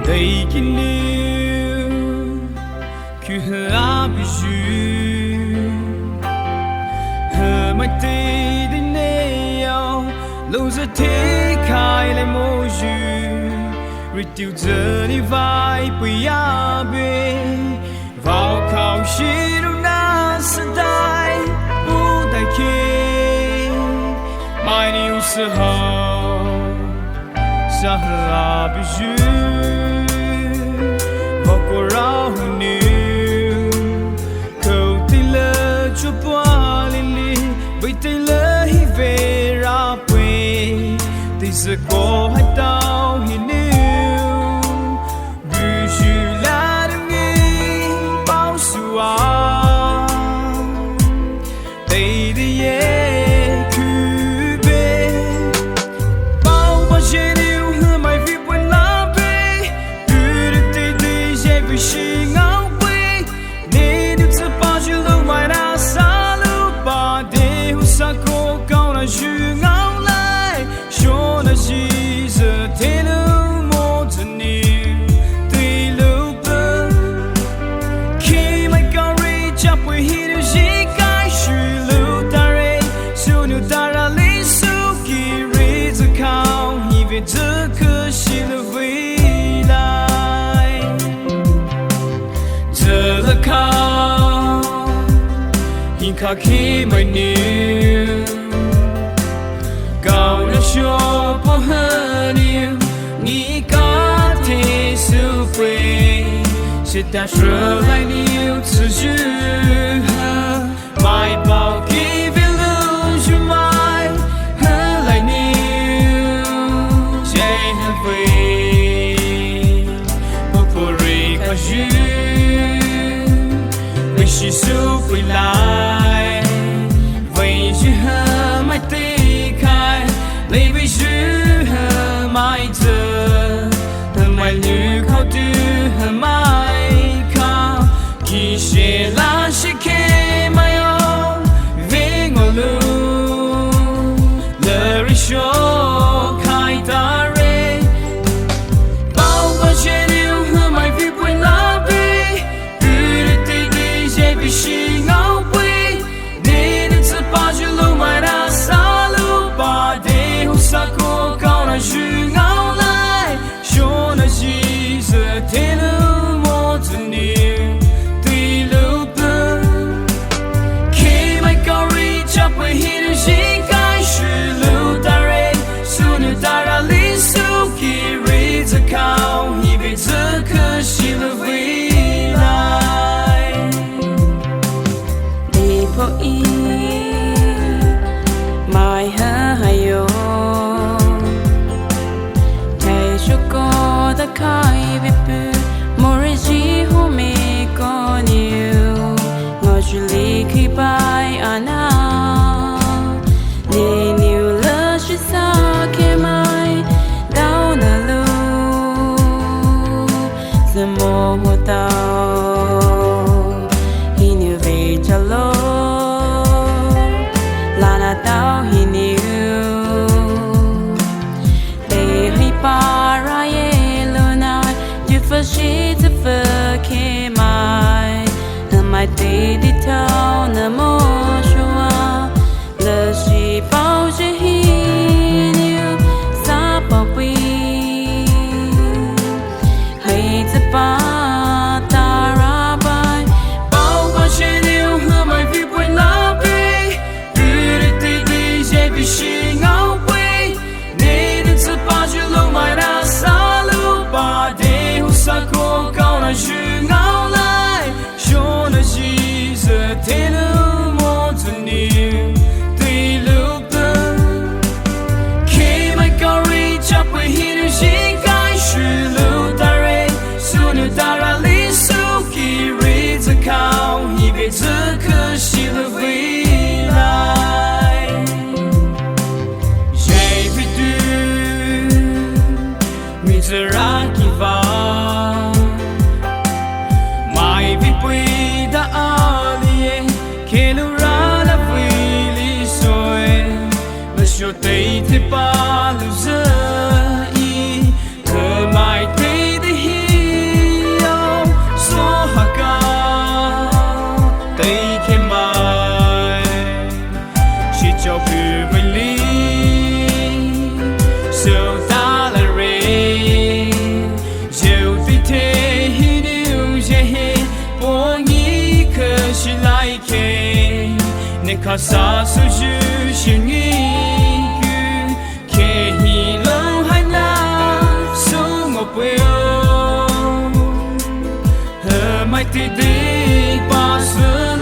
They can live, que habiju, my day the nail, lose a take high le moju, reduce the vibe we are be, vow cow shit on us and die, would I king, my new sahar, Sahara biju. Giờ có hai tao hiện yêu, vì chỉ là đêm nghĩ bao sự đây đi cứ về bao trên yêu hương mày vì quên lá bê cứ được tê dễ vì chỉ ngáo quê nên được sự bao nhiêu lâu mày đã xa lưu bà để hút xa cô cao là chỉ ngáo cho nó chỉ giờ thế lưu một tuần yêu tùy lưu bơ khi mày cao ri chấp với hi điều gì cái sự lưu ta rê su nhiều ta ra lý su kỳ ri giờ cao hi về giờ cứ chỉ lưu vì lại giờ là cao hi khắc khi mày níu cao nó cho bao hơn yêu nghĩ có thể sự quê sẽ ta trở lại yêu từ dư mai bao kỳ về lưu cho mai hơn lại yêu chạy hơn về một phố rì có dư vì chỉ sự quay lại vậy chứ hơn mai tình lấy vì giữ hờ mai giờ hờ mai như khâu tư hờ mai khao khi sẽ là sẽ kê mai ô về ngồi lưu lời cho khai ta rê bao bao trên yêu hờ mai vì quên lá bê cứ để tê tê dễ vì chỉ ngáo quê nên đến sự bao nhiêu lâu mai đã xa lưu bà sa cô cao là chỉ ngáo lại cho nó chỉ giờ thế lưu một tuần yêu tùy lưu bơ khi mày cao ri chấp với hi điều gì cái sự lưu ta rê su nhiều ta ra lý su kỳ ri giờ cao hi về giờ cứ chỉ lưu vì lại đi phố y mai ha hay yo khai về bự mỗi gì hôm nay có nhiều ngồi chú lý khi bay anh nên nhiều lỡ chỉ xa khi mai đau nở lưu giờ mồ hồ tao hi nhiều về cho lô là na tao hi nhiều để hi pa ra she to forget my day đi theo nở mô chua lỡ chỉ bao giờ hi yêu xa bao quy hay ta ba ta ra bay bao bao trên yêu hương mày vì quên lá bê cứ để tê tê dễ vì chỉ ngáo quê nên đến sự bao nhiêu lâu mày đã xa lưu bà để sa cô cao là chỉ ngáo lại cho nó chỉ giờ thế lưu một tuần yêu tùy lưu bơ khi mày cao ri chấp với hi điều gì cái sự lưu ta rê su nhiều ta ra lý su kỳ ri giờ cao hi về giờ cứ chỉ lưu vì lại dễ vì tu mi giờ ra kỳ vọng khá xa sự dư xin nghĩ cứ kể hi lâu hay na số một quê hơ mai tì đi ba sự